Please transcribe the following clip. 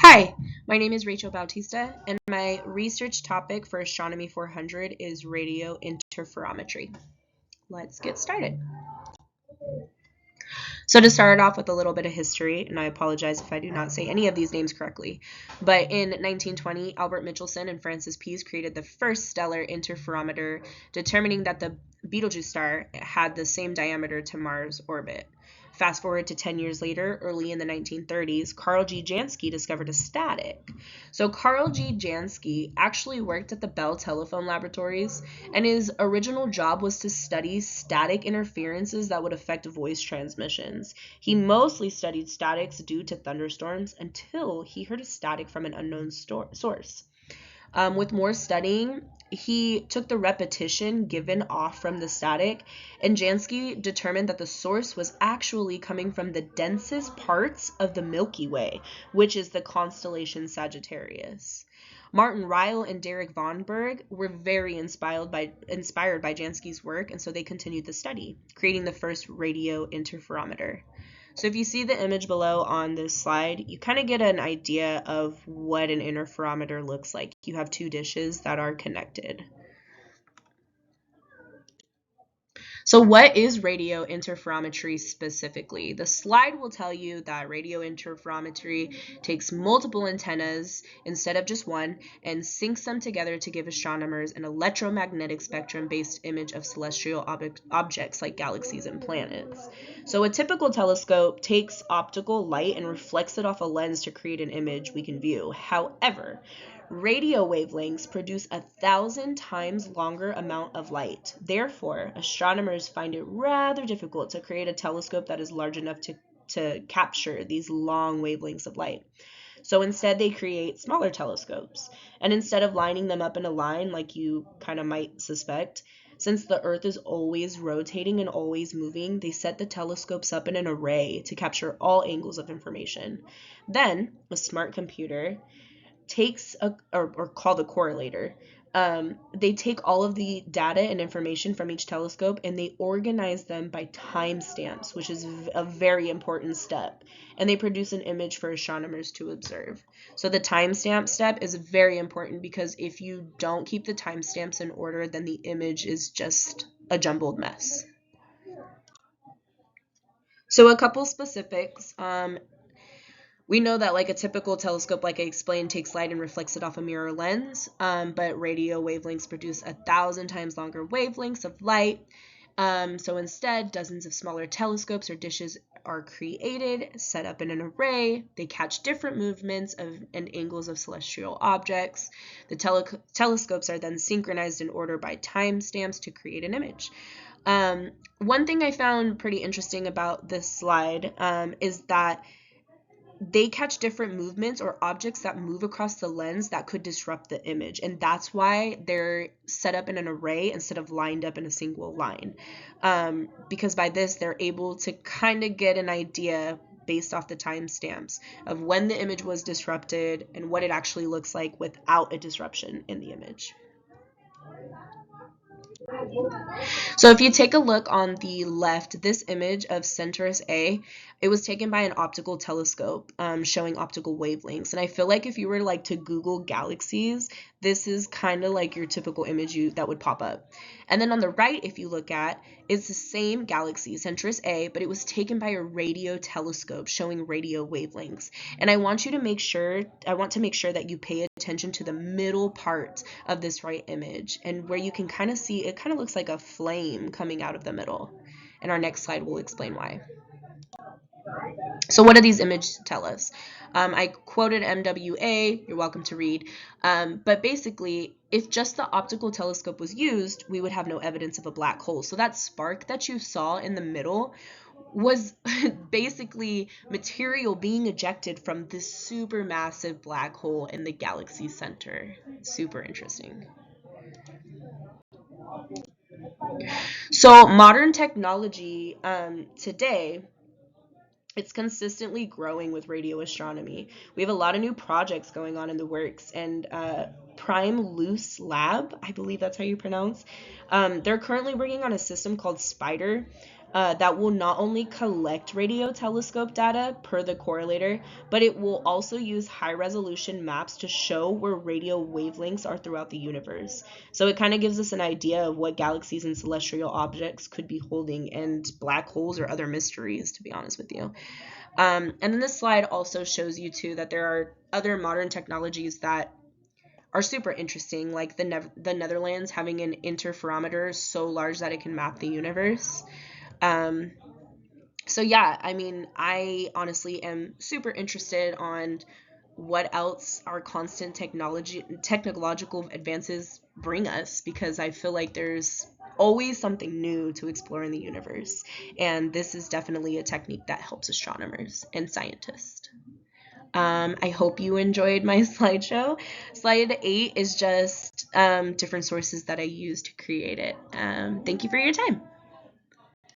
Hi, my name is Rachel Bautista, and my research topic for Astronomy 400 is radio interferometry. Let's get started. So to start off with a little bit of history, and I apologize if I do not say any of these names correctly, but in 1920, Albert Michelson and Francis Pease created the first stellar interferometer, determining that the Betelgeuse star had the same diameter to Mars' orbit. Fast forward to 10 years later, early in the 1930s, Carl G. Jansky discovered a static. So Carl G. Jansky actually worked at the Bell Telephone Laboratories, and his original job was to study static interferences that would affect voice transmissions. He mostly studied statics due to thunderstorms until he heard a static from an unknown source. With more studying, he took the repetition given off from the static, and Jansky determined that the source was actually coming from the densest parts of the Milky Way, which is the constellation Sagittarius. Martin Ryle and Derek von Berg were very inspired by Jansky's work, and so they continued the study, creating the first radio interferometer. So if you see the image below on this slide, you kind of get an idea of what an interferometer looks like. You have two dishes that are connected. So what is radio interferometry specifically? The slide will tell you that radio interferometry takes multiple antennas instead of just one and syncs them together to give astronomers an electromagnetic spectrum-based image of celestial objects like galaxies and planets. So a typical telescope takes optical light and reflects it off a lens to create an image we can view. However, radio wavelengths produce 1,000 times longer amount of light. Therefore, astronomers find it rather difficult to create a telescope that is large enough to capture these long wavelengths of light. So instead, they create smaller telescopes. And instead of lining them up in a line like you kind of might suspect, since the Earth is always rotating and always moving, they set the telescopes up in an array to capture all angles of information. Then, a smart computer takes or called a correlator. They take all of the data and information from each telescope and they organize them by timestamps, which is a very important step. And they produce an image for astronomers to observe. So the timestamp step is very important because if you don't keep the timestamps in order, then the image is just a jumbled mess. So a couple specifics. We know that like a typical telescope, like I explained, takes light and reflects it off a mirror lens, but radio wavelengths produce 1,000 times longer wavelengths of light. So instead, dozens of smaller telescopes or dishes are created, set up in an array. They catch different movements and angles of celestial objects. The telescopes are then synchronized in order by timestamps to create an image. One thing I found pretty interesting about this slide is that they catch different movements or objects that move across the lens that could disrupt the image. And that's why they're set up in an array instead of lined up in a single line. Because by this, they're able to kind of get an idea based off the timestamps of when the image was disrupted and what it actually looks like without a disruption in the image. So if you take a look on the left, this image of Centaurus A, it was taken by an optical telescope showing optical wavelengths. And I feel like if you were like to Google galaxies, this is kind of like your typical image that would pop up. And then on the right, if you look at, it's the same galaxy, Centaurus A, but it was taken by a radio telescope showing radio wavelengths. And I want to make sure that you pay attention to the middle part of this right image and where you can kind of see, it kind of looks like a flame coming out of the middle. And our next slide will explain why. So what do these images tell us? I quoted MWA, you're welcome to read, but basically, if just the optical telescope was used, we would have no evidence of a black hole. So that spark that you saw in the middle was basically material being ejected from this supermassive black hole in the galaxy center. Super interesting. So modern technology today, it's consistently growing with radio astronomy. We have a lot of new projects going on in the works, and Prime Luce Lab, I believe that's how you pronounce, they're currently working on a system called Spider. that will not only collect radio telescope data per the correlator, but it will also use high resolution maps to show where radio wavelengths are throughout the universe. So it kind of gives us an idea of what galaxies and celestial objects could be holding, and black holes or other mysteries, to be honest with you. And then this slide also shows you too that there are other modern technologies that are super interesting, like the Netherlands having an interferometer so large that it can map the universe. So yeah, I mean, I honestly am super interested on what else our constant technological advances bring us, because I feel like there's always something new to explore in the universe, and this is definitely a technique that helps astronomers and scientists. I hope you enjoyed my slideshow. Slide 8 is just different sources that I used to create it. Thank you for your time.